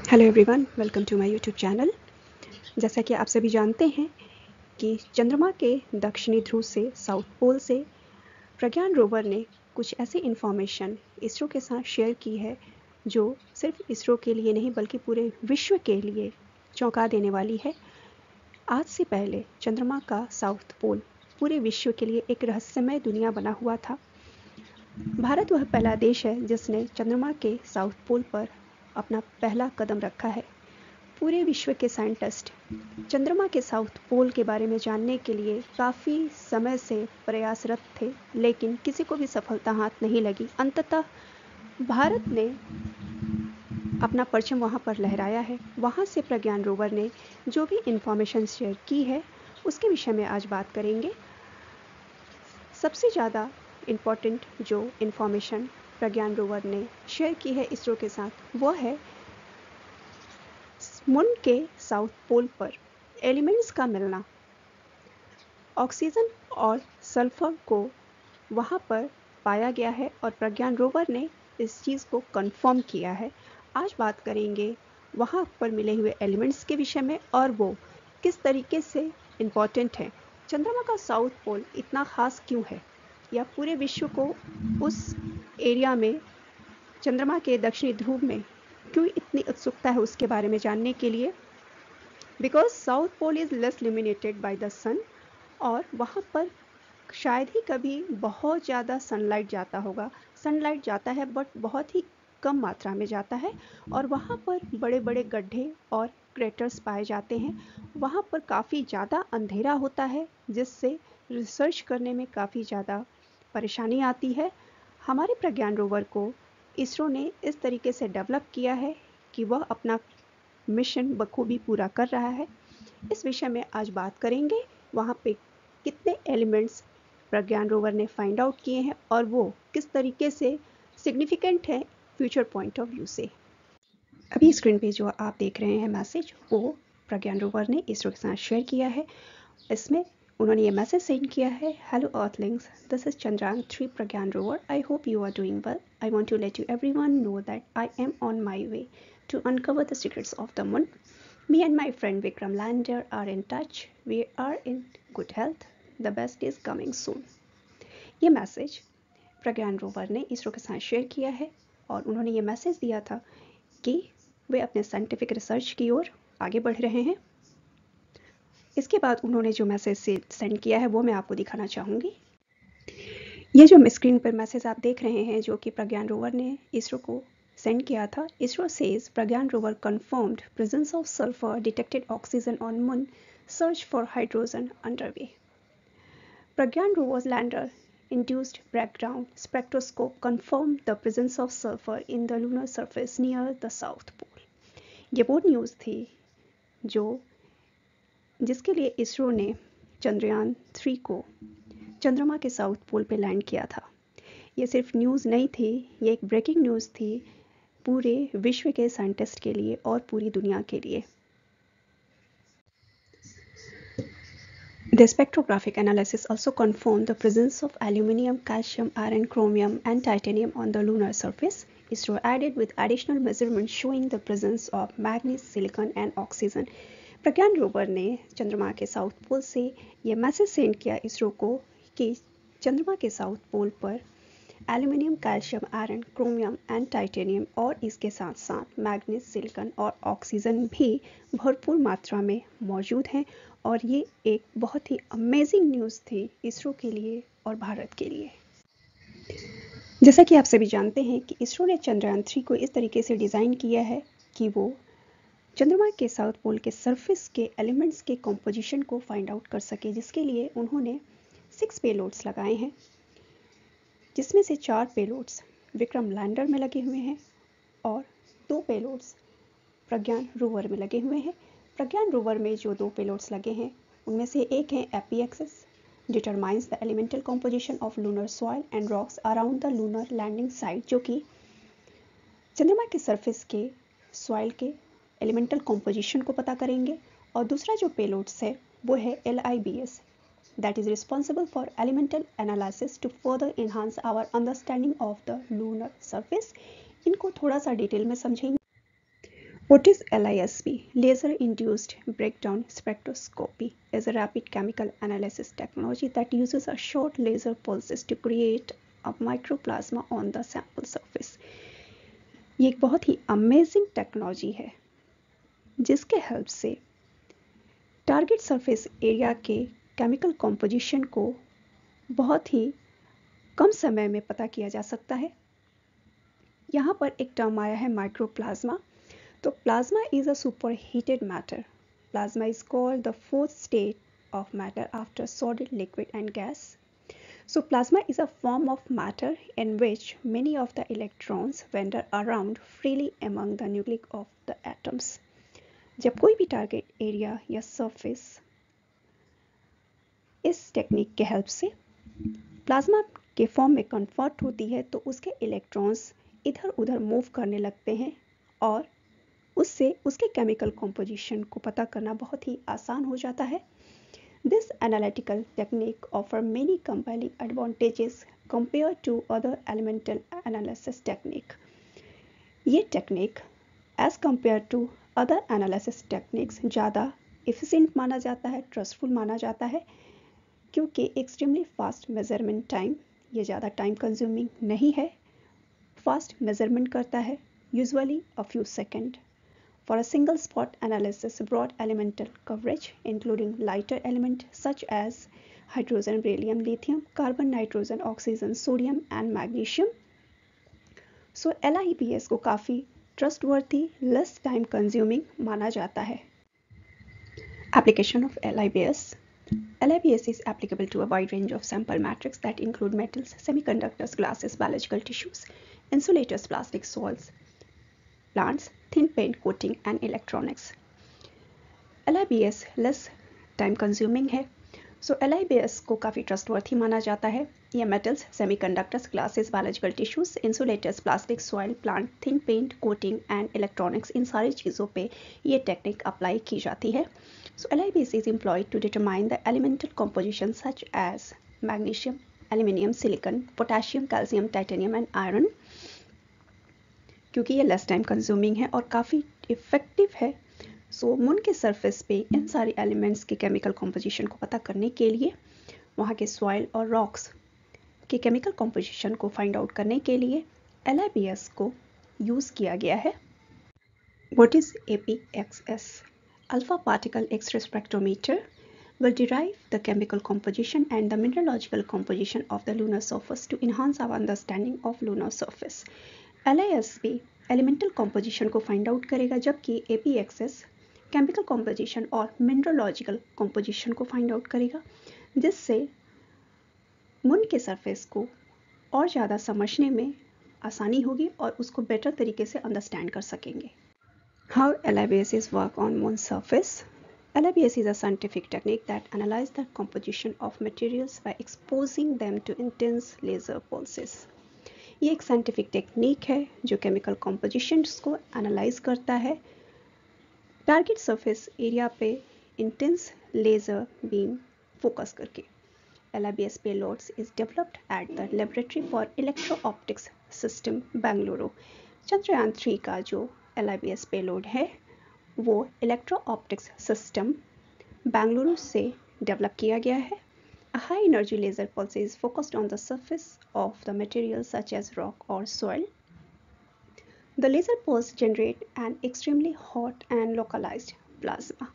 Hello everyone, welcome to my YouTube channel. जैसा कि आप सभी जानते हैं कि चंद्रमा के दक्षिणी ध्रुव से साउथ पोल से प्रज्ञान रोवर ने कुछ ऐसी इन्फॉर्मेशन इसरो के साथ शेयर की है जो सिर्फ इसरो के लिए नहीं बल्कि पूरे विश्व के लिए चौंका देने वाली है। आज से पहले चंद्रमा का साउथ पोल पूरे विश्व के लिए एक रहस्यमय दुनिया बना हुआ था। भारत वह पहला देश है जिसने चंद्रमा के साउथ पोल पर अपना पहला कदम रखा है। पूरे विश्व के साइंटिस्ट चंद्रमा के साउथ पोल के बारे में जानने के लिए काफ़ी समय से प्रयासरत थे, लेकिन किसी को भी सफलता हाथ नहीं लगी। अंततः भारत ने अपना परचम वहां पर लहराया है। वहां से प्रज्ञान रोवर ने जो भी इंफॉर्मेशन शेयर की है उसके विषय में आज बात करेंगे। सबसे ज़्यादा इम्पॉर्टेंट जो इंफॉर्मेशन प्रज्ञान रोवर ने शेयर की है इसरो के साथ वो है मून के साउथ पोल पर एलिमेंट्स का मिलना। ऑक्सीजन और सल्फर को वहां पर पाया गया है और प्रज्ञान रोवर ने इस चीज़ को कंफर्म किया है। आज बात करेंगे वहां पर मिले हुए एलिमेंट्स के विषय में और वो किस तरीके से इम्पॉर्टेंट है। चंद्रमा का साउथ पोल इतना ख़ास क्यों है या पूरे विश्व को उस एरिया में चंद्रमा के दक्षिणी ध्रुव में क्यों इतनी उत्सुकता है उसके बारे में जानने के लिए। Because south pole is less illuminated by the sun और वहाँ पर शायद ही कभी बहुत ज़्यादा सनलाइट जाता होगा। सनलाइट जाता है बट बहुत ही कम मात्रा में जाता है और वहाँ पर बड़े बड़े गड्ढे और क्रेटर्स पाए जाते हैं। वहाँ पर काफ़ी ज़्यादा अंधेरा होता है जिससे रिसर्च करने में काफ़ी ज़्यादा परेशानी आती है। हमारे प्रज्ञान रोवर को इसरो ने इस तरीके से डेवलप किया है कि वह अपना मिशन बखूबी पूरा कर रहा है। इस विषय में आज बात करेंगे वहाँ पे कितने एलिमेंट्स प्रज्ञान रोवर ने फाइंड आउट किए हैं और वो किस तरीके से सिग्निफिकेंट है फ्यूचर पॉइंट ऑफ व्यू से। अभी स्क्रीन पे जो आप देख रहे हैं मैसेज वो प्रज्ञान रोवर ने इसरो के साथ शेयर किया है। इसमें उन्होंने ये मैसेज सेंड किया है, hello earthlings, this is Chandrayaan 3 Pragyan rover, I hope you are doing well, I want to let you everyone know that I am on my way to uncover the secrets of the moon. Me and my friend Vikram Lander are in touch. We are in good health. The best is coming soon. ये message प्रज्ञान rover ने इसरो के साथ share किया है और उन्होंने ये message दिया था कि वे अपने साइंटिफिक रिसर्च की ओर आगे बढ़ रहे हैं। इसके बाद उन्होंने जो मैसेज सेंड किया है वो मैं आपको दिखाना चाहूँगी। ये जो स्क्रीन पर मैसेज आप देख रहे हैं जो कि प्रज्ञान रोवर ने इसरो को सेंड किया था। ISRO says Pragyan rover confirmed presence of sulfur, detected oxygen on moon, search for hydrogen underway. Pragyan rover's lander induced background spectroscope confirmed the presence of sulfur in the lunar surface near the south pole. ये वो news थी जिसके लिए इसरो ने चंद्रयान 3 को चंद्रमा के south pole पे लैंड किया था। ये सिर्फ न्यूज़ नहीं थी, ये एक ब्रेकिंग न्यूज़ थी पूरे विश्व के साइंटिस्ट के लिए और पूरी दुनिया के लिए। The spectrographic analysis also confirmed the presence of aluminium, calcium, iron, chromium, and titanium on the lunar surface. ISRO added with additional measurements showing the presence of manganese, silicon, and oxygen. Pragyan rover ने चंद्रमा के south pole से यह message send किया इसरो को कि चंद्रमा के साउथ पोल पर aluminium, calcium, iron, chromium and titanium और इसके साथ साथ मैग्नीज, सिलिकॉन और ऑक्सीजन भी भरपूर मात्रा में मौजूद हैं और ये एक बहुत ही अमेजिंग न्यूज़ थी इसरो के लिए और भारत के लिए। जैसा कि आप सभी जानते हैं कि इसरो ने चंद्रयान 3 को इस तरीके से डिज़ाइन किया है कि वो चंद्रमा के साउथ पोल के सरफेस के एलिमेंट्स के कॉम्पोजिशन को फाइंड आउट कर सके, जिसके लिए उन्होंने 6 पेलोड्स लगाए हैं जिसमें से 4 पेलोड्स विक्रम लैंडर में लगे हुए हैं और 2 पेलोड्स प्रज्ञान रोवर में लगे हुए हैं। प्रज्ञान रोवर में जो 2 पेलोड्स लगे हैं उनमें से एक है APXS, determines the elemental composition of lunar soil and rocks around the lunar landing site, जो कि चंद्रमा के सरफेस के सॉइल के एलिमेंटल कॉम्पोजिशन को पता करेंगे। और दूसरा जो पेलोड्स है वो है LIBS, that is responsible for elemental analysis to further enhance our understanding of the lunar surface. इनको थोड़ा सा डिटेल में समझेंगे What is LISP? Laser-induced breakdown spectroscopy is a rapid chemical analysis technology that uses a short laser pulses to create a microplasma on the sample surface. ये एक बहुत ही amazing technology है जिसके हेल्प से टारगेट सरफेस एरिया के chemical composition को बहुत ही कम समय में पता किया जा सकता है। यहाँ पर एक टर्म आया है माइक्रोप्लाज्मा। तो plasma is a superheated matter. Plasma is called the fourth state of matter after solid, liquid and gas. So plasma is a form of matter in which many of the electrons wander around freely among the nuclei of the atoms. जब कोई भी target area या surface इस technique के help से plasma के form में convert होती है तो उसके इलेक्ट्रॉन्स इधर उधर मूव करने लगते हैं और उससे उसके केमिकल कॉम्पोजिशन को पता करना बहुत ही आसान हो जाता है। This analytical technique offers many compelling advantages compared to other elemental analysis technique. ये technique as compared to other analysis techniques ज़्यादा efficient माना जाता है, ट्रस्टफुल माना जाता है क्योंकि extremely fast measurement time, ये ज़्यादा टाइम कंज्यूमिंग नहीं है, फास्ट मेजरमेंट करता है, usually a few seconds. For a single spot analysis, broad elemental coverage, including lighter elements such as hydrogen, beryllium, lithium, carbon, nitrogen, oxygen, sodium and magnesium. So LIBS को काफ़ी trustworthy, less time consuming माना जाता है। Application of LIBS. LIBS is applicable to a wide range of sample matrix that include metals, semiconductors, glasses, biological tissues, insulators, plastics, soils, plants, thin paint coating and electronics. LIBS less time consuming है, so LIBS को काफ़ी trustworthy माना जाता है। ये metals, semiconductors, glasses, biological tissues, insulators, plastic, soil, plant, thin paint coating and electronics, इन सारी चीज़ों पे ये टेक्निक अप्लाई की जाती है। So LIBS is employed to determine the elemental composition such as magnesium, aluminium, silicon, potassium, calcium, titanium and iron. क्योंकि ये लेस टाइम कंज्यूमिंग है और काफ़ी इफ़ेक्टिव है, सो मून के सरफेस पे इन सारे एलिमेंट्स के केमिकल कॉम्पोजिशन को पता करने के लिए, वहाँ के सॉइल और रॉक्स के केमिकल कॉम्पोजिशन को फाइंड आउट करने के लिए LIBS को यूज़ किया गया है। What is APXS? Alpha particle X-ray spectrometer will derive the chemical composition and the mineralogical composition of the lunar surface to enhance our understanding of lunar surface. LISP elemental composition को find out करेगा जबकि APXS chemical composition और mineralogical composition को find out करेगा, जिससे moon के surface को और ज़्यादा समझने में आसानी होगी और उसको बेटर तरीके से अंडरस्टैंड कर सकेंगे। How LIBS is work on moon surface? LIBS is a scientific technique that analyzes the composition of materials by exposing them to intense laser pulses. ये एक साइंटिफिक टेक्निक है जो केमिकल कॉम्पोजिशंस को analyse करता है target surface area पे intense laser beam focus करके। LIBS payloads is developed at the Laboratory for Electro-Optics System, Bengaluru. Chandrayaan 3 का जो LIBS पेलोड है वो इलेक्ट्रो ऑप्टिक्स सिस्टम बेंगलुरु से डेवलप किया गया है। A high energy laser pulse is focused on the surface of the material such as rock or soil. The laser pulse generate an extremely hot and localized plasma.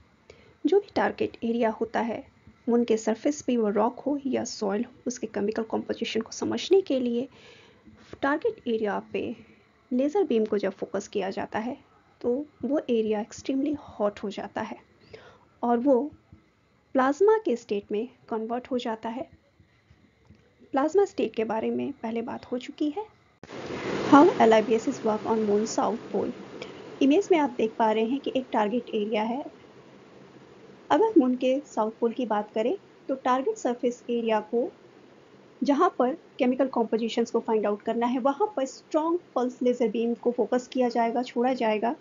जो भी target area होता है moon के surface पे, वो rock हो या soil हो, उसके केमिकल कॉम्पोजिशन को समझने के लिए टारगेट एरिया पे लेज़र बीम को जब फोकस किया जाता है तो वो एरिया एक्सट्रीमली हॉट हो जाता है और वो प्लाज्मा के स्टेट में कन्वर्ट हो जाता है। प्लाज्मा स्टेट के बारे में पहले बात हो चुकी है। How LIBS is work on moon south pole. Image में आप देख पा रहे हैं कि एक टारगेट एरिया है। अगर मून के साउथ पोल की बात करें तो टारगेट सरफेस एरिया को जहाँ पर केमिकल कॉम्पोजिशंस को फाइंड आउट करना है वहाँ पर स्ट्रॉन्ग पल्स लेज़र बीम को फोकस किया जाएगा, छोड़ा जाएगा।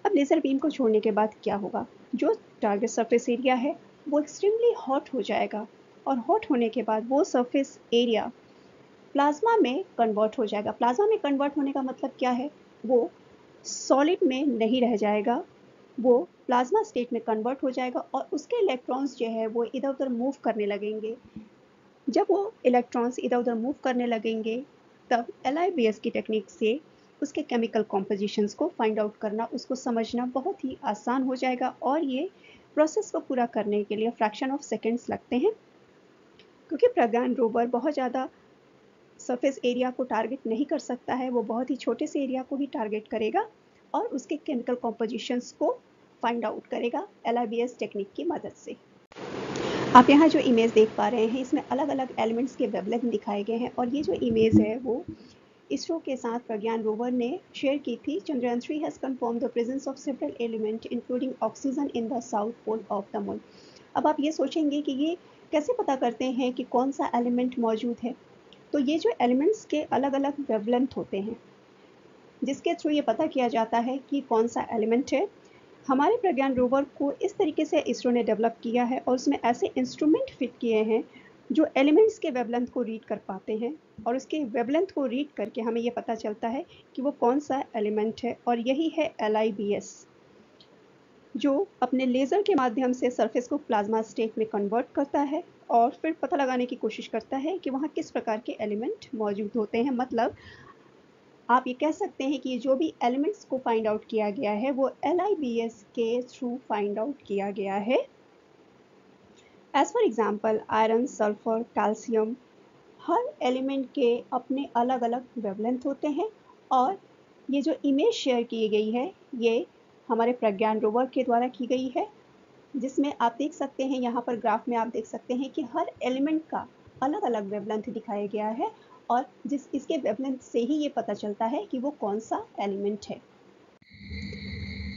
अब लेज़र बीम को छोड़ने के बाद क्या होगा, जो टारगेट सरफेस एरिया है वो एक्सट्रीमली हॉट हो जाएगा और हॉट होने के बाद वो सरफेस एरिया प्लाज्मा में कन्वर्ट हो जाएगा। प्लाज्मा में कन्वर्ट होने का मतलब क्या है, वो सॉलिड में नहीं रह जाएगा, वो प्लाज्मा स्टेट में कन्वर्ट हो जाएगा और उसके इलेक्ट्रॉन्स जो है वो इधर उधर मूव करने लगेंगे। जब वो इलेक्ट्रॉन्स इधर उधर मूव करने लगेंगे तब LIBS की टेक्निक से उसके केमिकल कॉम्पोजिशंस को फाइंड आउट करना, उसको समझना बहुत ही आसान हो जाएगा और ये प्रोसेस को पूरा करने के लिए फ्रैक्शन ऑफ सेकेंड्स लगते हैं। क्योंकि प्रज्ञान रोवर बहुत ज़्यादा सरफेस एरिया को टारगेट नहीं कर सकता है, वो बहुत ही छोटे से एरिया को ही टारगेट करेगा और उसके केमिकल कॉम्पोजिशंस को फाइंड आउट करेगा LIBS टेक्निक की मदद से। आप यहाँ जो इमेज देख पा रहे हैं इसमें अलग अलग एलिमेंट्स के वेवलेंथ दिखाए गए हैं और ये जो इमेज है वो इसरो के साथ प्रज्ञान रोवर ने शेयर की थी। Chandrayaan 3 has confirm the presence of several element including oxygen in the south pole of the moon. अब आप ये सोचेंगे कि ये कैसे पता करते हैं कि कौन सा एलिमेंट मौजूद है। तो ये जो एलिमेंट्स के अलग अलग वेवलेंथ होते हैं जिसके थ्रू ये पता किया जाता है कि कौन सा एलिमेंट है। हमारे प्रज्ञान रोवर को इस तरीके से इसरो ने डेवलप किया है और उसमें ऐसे इंस्ट्रूमेंट फिट किए हैं जो एलिमेंट्स के वेवलेंथ को रीड कर पाते हैं और उसके वेवलेंथ को रीड करके हमें ये पता चलता है कि वो कौन सा एलिमेंट है। और यही है LIBS, जो अपने लेज़र के माध्यम से सरफेस को प्लाज्मा स्टेट में कन्वर्ट करता है और फिर पता लगाने की कोशिश करता है कि वहाँ किस प्रकार के एलिमेंट मौजूद होते हैं। मतलब आप ये कह सकते हैं कि जो भी एलिमेंट्स को फाइंड आउट किया गया है वो LIBS के थ्रू फाइंड आउट किया गया है। As for example iron, sulphur, calcium, हर एलिमेंट के अपने अलग अलग वेवलेंथ होते हैं और ये जो इमेज शेयर की गई है ये हमारे प्रज्ञान रोवर के द्वारा की गई है, जिसमें आप देख सकते हैं यहाँ पर ग्राफ में आप देख सकते हैं कि हर एलिमेंट का अलग अलग वेवलेंथ दिखाया गया है और इसके वेवलेंथ से ही ये पता चलता है कि वो कौन सा एलिमेंट है।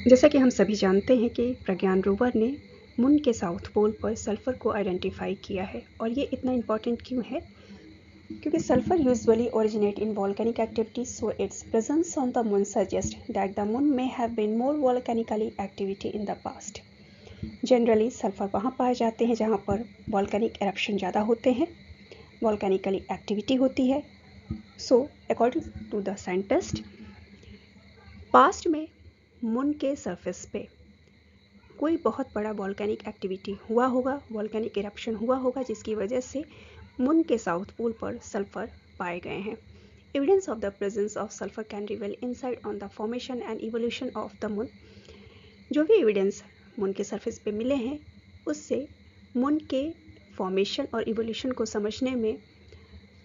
जैसा कि हम सभी जानते हैं कि प्रज्ञान रोवर ने मून के साउथ पोल पर सल्फर को आइडेंटिफाई किया है और ये इतना इम्पॉर्टेंट क्यों है? क्योंकि sulphur usually originate in volcanic activities, so its presence on the moon suggest that the moon may have been more volcanically activity in the past. Generally sulphur वहाँ पाए जाते हैं जहाँ पर वॉल्केनिक एरप्शन ज़्यादा होते हैं, वॉल्केनिकली एक्टिविटी होती है। So according to the scientist, past में मून के सरफेस पे कोई बहुत बड़ा वॉल्केनिक एक्टिविटी हुआ होगा, वॉल्केनिक इरप्शन हुआ होगा, जिसकी वजह से मून के साउथ पोल पर सल्फर पाए गए हैं। Evidence of the presence of sulphur can reveal insight on the formation and evolution of the moon. जो भी एविडेंस मून के सरफेस पे मिले हैं उससे मून के फॉर्मेशन और इवोल्यूशन को समझने में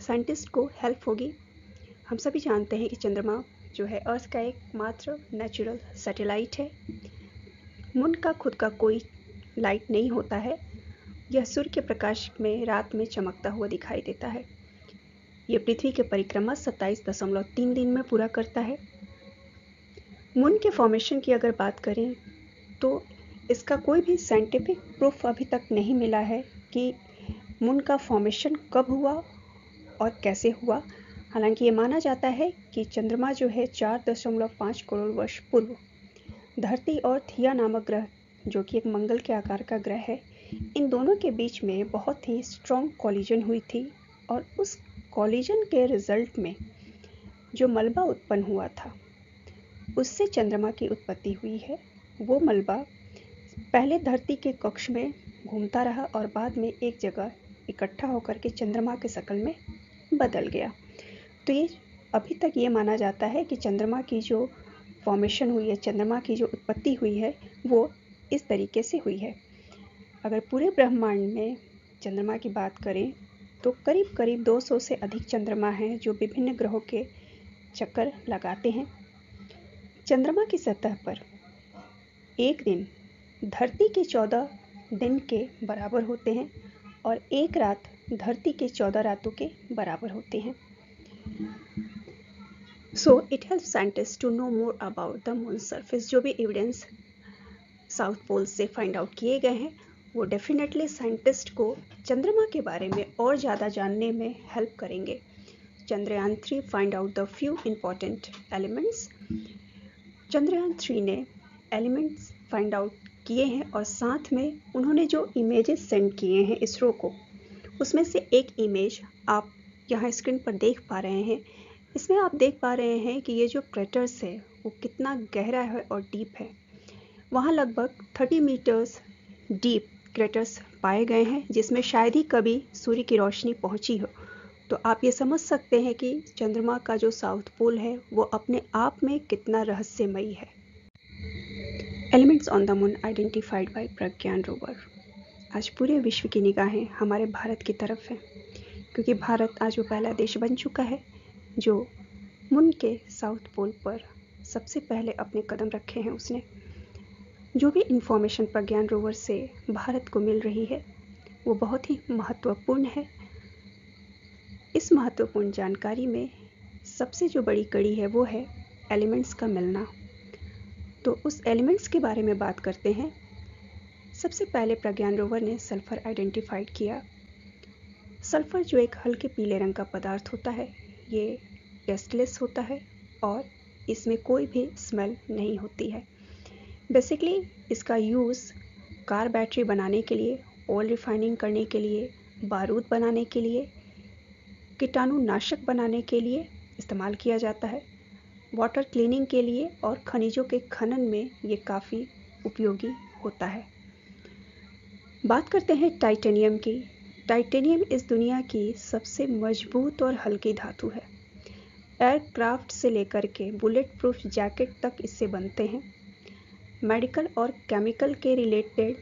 साइंटिस्ट को हेल्प होगी। हम सभी जानते हैं कि चंद्रमा जो है अर्थ का एकमात्र नेचुरल सैटेलाइट है। मून का खुद का कोई लाइट नहीं होता है, यह सूर्य के प्रकाश में रात में चमकता हुआ दिखाई देता है। यह पृथ्वी की परिक्रमा 27.3 दिन में पूरा करता है। मून के फॉर्मेशन की अगर बात करें तो इसका कोई भी साइंटिफिक प्रूफ अभी तक नहीं मिला है कि मून का फॉर्मेशन कब हुआ और कैसे हुआ। हालांकि ये माना जाता है कि चंद्रमा जो है 4.5 करोड़ वर्ष पूर्व धरती और थिया नामक ग्रह, जो कि एक मंगल के आकार का ग्रह है, इन दोनों के बीच में बहुत ही स्ट्रॉन्ग कॉलिजन हुई थी और उस कॉलिजन के रिजल्ट में जो मलबा उत्पन्न हुआ था उससे चंद्रमा की उत्पत्ति हुई है। वो मलबा पहले धरती के कक्ष में घूमता रहा और बाद में एक जगह इकट्ठा होकर के चंद्रमा के शक्ल में बदल गया। तो ये अभी तक ये माना जाता है कि चंद्रमा की जो फॉर्मेशन हुई है, चंद्रमा की जो उत्पत्ति हुई है, वो इस तरीके से हुई है। अगर पूरे ब्रह्मांड में चंद्रमा की बात करें तो करीब करीब 200 से अधिक चंद्रमा हैं जो विभिन्न ग्रहों के चक्कर लगाते हैं। चंद्रमा की सतह पर एक दिन धरती के 14 दिन के बराबर होते हैं और एक रात धरती के 14 रातों के बराबर होते हैं। So it help scientist to know more about the moon surface. जो भी एविडेंस साउथ पोल से फाइंड आउट किए गए हैं वो डेफिनेटली साइंटिस्ट को चंद्रमा के बारे में और ज़्यादा जानने में हेल्प करेंगे। Chandrayaan 3 find out the few important elements. Chandrayaan 3 ने एलिमेंट्स फाइंड आउट किए हैं और साथ में उन्होंने जो इमेजेस सेंड किए हैं इसरो को, उसमें से एक इमेज आप यहाँ स्क्रीन पर देख पा रहे हैं। इसमें आप देख पा रहे हैं कि ये जो क्रेटर्स है वो कितना गहरा है और डीप है। वहाँ लगभग 30 मीटर्स डीप क्रेटर्स पाए गए हैं जिसमें शायद ही कभी सूर्य की रोशनी पहुंची हो। तो आप ये समझ सकते हैं कि चंद्रमा का जो साउथ पोल है वो अपने आप में कितना रहस्यमयी है। Elements on the moon identified by Pragyan rover. आज पूरे विश्व की निगाहें हमारे भारत की तरफ हैं, क्योंकि भारत आज वो पहला देश बन चुका है जो मून के साउथ पोल पर सबसे पहले अपने कदम रखे हैं। उसने जो भी इंफॉर्मेशन प्रज्ञान रोवर से भारत को मिल रही है वो बहुत ही महत्वपूर्ण है। इस महत्वपूर्ण जानकारी में सबसे जो बड़ी कड़ी है वो है एलिमेंट्स का मिलना। तो उस एलिमेंट्स के बारे में बात करते हैं। सबसे पहले प्रज्ञान रोवर ने सल्फर आइडेंटिफाइड किया। सल्फर जो एक हल्के पीले रंग का पदार्थ होता है, ये टेस्टलेस होता है और इसमें कोई भी स्मेल नहीं होती है। बेसिकली इसका यूज़ कार बैटरी बनाने के लिए, ऑयल रिफाइनिंग करने के लिए, बारूद बनाने के लिए, कीटाणुनाशक बनाने के लिए इस्तेमाल किया जाता है, वाटर क्लीनिंग के लिए और खनिजों के खनन में ये काफ़ी उपयोगी होता है। बात करते हैं टाइटेनियम की। टाइटेनियम इस दुनिया की सबसे मजबूत और हल्की धातु है। एयरक्राफ्ट से लेकर के बुलेट प्रूफ जैकेट तक इससे बनते हैं। मेडिकल और केमिकल के रिलेटेड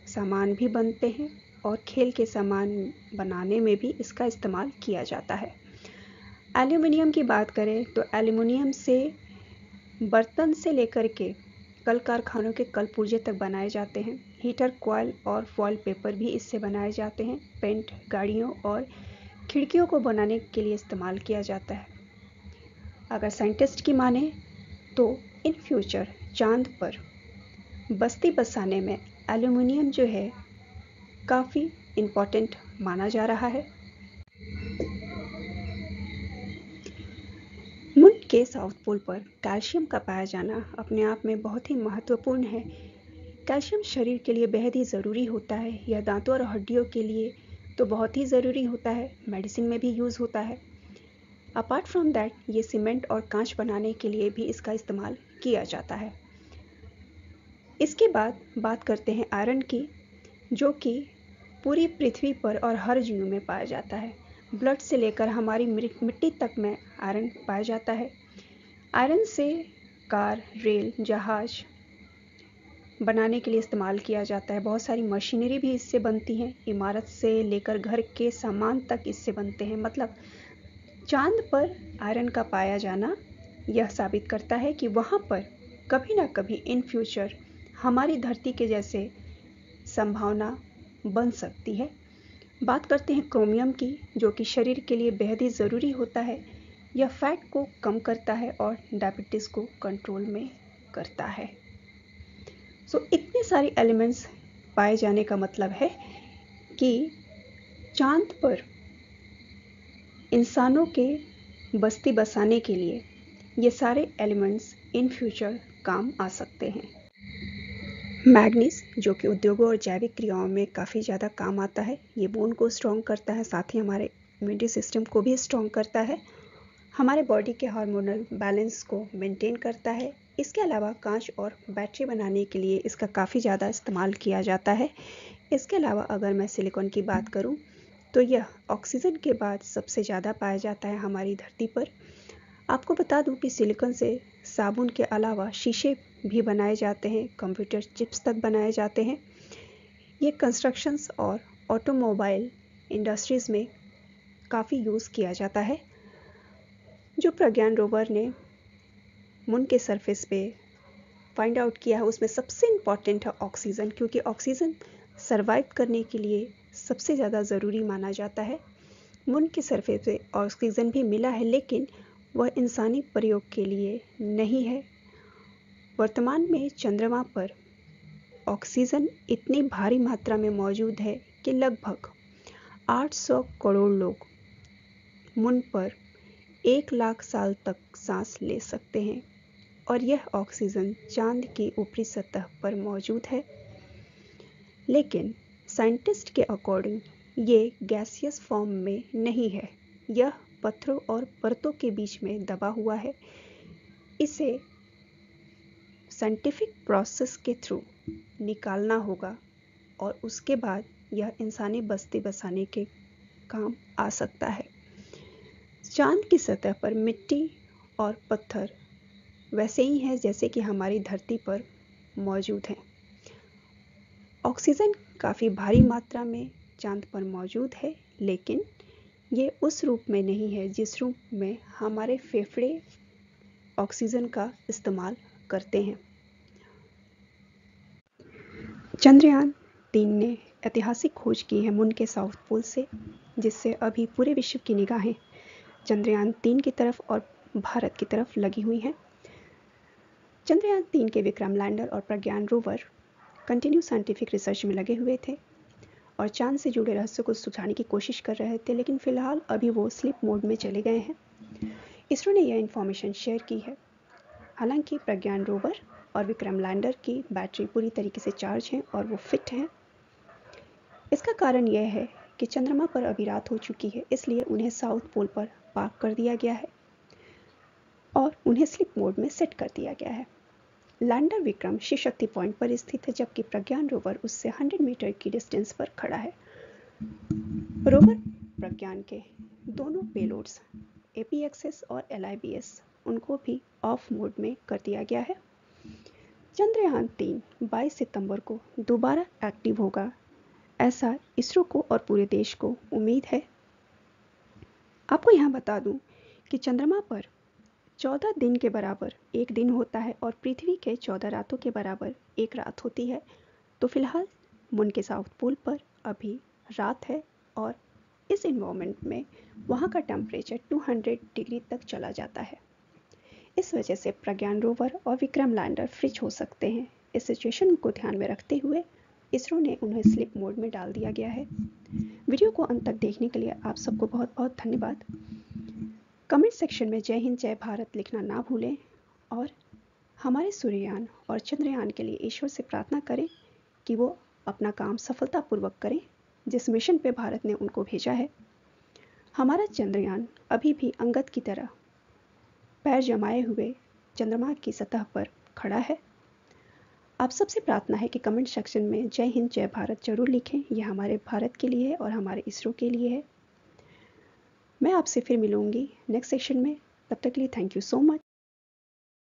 सामान भी बनते हैं और खेल के सामान बनाने में भी इसका इस्तेमाल किया जाता है। एल्यूमिनियम की बात करें तो एल्यूमिनियम से बर्तन से लेकर के कल कारखानों के कल पुर्जे तक बनाए जाते हैं। हीटर कॉइल और फॉयल पेपर भी इससे बनाए जाते हैं। पेंट गाड़ियों और खिड़कियों को बनाने के लिए इस्तेमाल किया जाता है। अगर साइंटिस्ट की माने तो इन फ्यूचर चांद पर बस्ती बसाने में एल्यूमिनियम जो है काफ़ी इम्पोर्टेंट माना जा रहा है। मून के साउथ पोल पर कैल्शियम का पाया जाना अपने आप में बहुत ही महत्वपूर्ण है। कैल्शियम शरीर के लिए बेहद ही ज़रूरी होता है। यह दांतों और हड्डियों के लिए तो बहुत ही ज़रूरी होता है, मेडिसिन में भी यूज़ होता है। अपार्ट फ्रॉम दैट ये सीमेंट और कांच बनाने के लिए भी इसका इस्तेमाल किया जाता है। इसके बाद बात करते हैं आयरन की, जो कि पूरी पृथ्वी पर और हर जीव में पाया जाता है। ब्लड से लेकर हमारी मिट्टी तक में आयरन पाया जाता है। आयरन से कार, रेल, जहाज बनाने के लिए इस्तेमाल किया जाता है। बहुत सारी मशीनरी भी इससे बनती हैं। इमारत से लेकर घर के सामान तक इससे बनते हैं। मतलब चांद पर आयरन का पाया जाना यह साबित करता है कि वहाँ पर कभी ना कभी इन फ्यूचर हमारी धरती के जैसे संभावना बन सकती है। बात करते हैं क्रोमियम की, जो कि शरीर के लिए बेहद ही ज़रूरी होता है। यह फैट को कम करता है और डायबिटीज़ को कंट्रोल में करता है। इतने सारे एलिमेंट्स पाए जाने का मतलब है कि चांद पर इंसानों के बस्ती बसाने के लिए ये सारे एलिमेंट्स इन फ्यूचर काम आ सकते हैं। मैग्नीज, जो कि उद्योगों और जैविक क्रियाओं में काफ़ी ज़्यादा काम आता है, ये बोन को स्ट्रॉन्ग करता है, साथ ही हमारे इम्यूनिटी सिस्टम को भी स्ट्रॉन्ग करता है, हमारे बॉडी के हार्मोनल बैलेंस को मेंटेन करता है। इसके अलावा कांच और बैटरी बनाने के लिए इसका काफ़ी ज़्यादा इस्तेमाल किया जाता है। इसके अलावा अगर मैं सिलिकॉन की बात करूं तो यह ऑक्सीजन के बाद सबसे ज़्यादा पाया जाता है हमारी धरती पर। आपको बता दूं कि सिलिकॉन से साबुन के अलावा शीशे भी बनाए जाते हैं, कंप्यूटर चिप्स तक बनाए जाते हैं। ये कंस्ट्रक्शंस और ऑटोमोबाइल इंडस्ट्रीज़ में काफ़ी यूज़ किया जाता है। जो प्रज्ञान रोवर ने मून के सरफेस पे फाइंड आउट किया है उसमें सबसे इम्पॉर्टेंट है ऑक्सीजन, क्योंकि ऑक्सीजन सर्वाइव करने के लिए सबसे ज़्यादा ज़रूरी माना जाता है। मून के सरफेस पे ऑक्सीजन भी मिला है, लेकिन वह इंसानी प्रयोग के लिए नहीं है। वर्तमान में चंद्रमा पर ऑक्सीजन इतनी भारी मात्रा में मौजूद है कि लगभग 800 करोड़ लोग मून पर 1 लाख साल तक सांस ले सकते हैं और यह ऑक्सीजन चांद की ऊपरी सतह पर मौजूद है। लेकिन साइंटिस्ट के अकॉर्डिंग ये गैसियस फॉर्म में नहीं है, यह पत्थरों और परतों के बीच में दबा हुआ है। इसे साइंटिफिक प्रोसेस के थ्रू निकालना होगा और उसके बाद यह इंसानी बस्ती बसाने के काम आ सकता है। चांद की सतह पर मिट्टी और पत्थर वैसे ही हैं जैसे कि हमारी धरती पर मौजूद हैं। ऑक्सीजन काफ़ी भारी मात्रा में चांद पर मौजूद है, लेकिन ये उस रूप में नहीं है जिस रूप में हमारे फेफड़े ऑक्सीजन का इस्तेमाल करते हैं। चंद्रयान 3 ने ऐतिहासिक खोज की है मून के साउथ पोल से, जिससे अभी पूरे विश्व की निगाहें चंद्रयान 3 की तरफ और भारत की तरफ लगी हुई हैं। चंद्रयान 3 के विक्रम लैंडर और प्रज्ञान रोवर कंटिन्यू साइंटिफिक रिसर्च में लगे हुए थे और चांद से जुड़े रहस्यों को सुलझाने की कोशिश कर रहे थे, लेकिन फिलहाल अभी वो स्लीप मोड में चले गए हैं। इसरो ने यह इन्फॉर्मेशन शेयर की है। हालांकि प्रज्ञान रोवर और विक्रम लैंडर की बैटरी पूरी तरीके से चार्ज हैं और वो फिट हैं। इसका कारण यह है कि चंद्रमा पर अभी रात हो चुकी है, इसलिए उन्हें साउथ पोल पर पार्क कर दिया गया है और उन्हें स्लीप मोड में सेट कर दिया गया है। लैंडर विक्रम शिव शक्ति पॉइंट पर स्थित है, जबकि प्रज्ञान रोवर उससे 100 मीटर की डिस्टेंस पर खड़ा है। रोवर प्रज्ञान के दोनों पेलोड्स APXS और LIBS उनको भी ऑफ मोड में कर दिया गया है। चंद्रयान 3 22 सितंबर को दोबारा एक्टिव होगा, ऐसा इसरो को और पूरे देश को उम्मीद है। आपको यहाँ बता दूं कि चंद्रमा पर 14 दिन के बराबर एक दिन होता है और पृथ्वी के 14 रातों के बराबर एक रात होती है। तो फिलहाल मून के साउथ पोल पर अभी रात है और इस इन्वायरमेंट में वहाँ का टेम्परेचर 200 डिग्री तक चला जाता है। इस वजह से प्रज्ञान रोवर और विक्रम लैंडर फ्रिज हो सकते हैं। इस सिचुएशन को ध्यान में रखते हुए इसरो ने उन्हें स्लीप मोड में डाल दिया गया है। वीडियो को अंत तक देखने के लिए आप सबको बहुत बहुत धन्यवाद। कमेंट सेक्शन में जय हिंद जय भारत लिखना ना भूलें और हमारे सूर्ययान और चंद्रयान के लिए ईश्वर से प्रार्थना करें कि वो अपना काम सफलतापूर्वक करें जिस मिशन पे भारत ने उनको भेजा है। हमारा चंद्रयान अभी भी अंगद की तरह पैर जमाए हुए चंद्रमा की सतह पर खड़ा है। आप सबसे प्रार्थना है कि कमेंट सेक्शन में जय हिंद जय भारत जरूर लिखें। यह हमारे भारत के लिए है और हमारे इसरो के लिए है। मैं आपसे फिर मिलूंगी नेक्स्ट सेशन में। तब तक के लिए थैंक यू सो मच।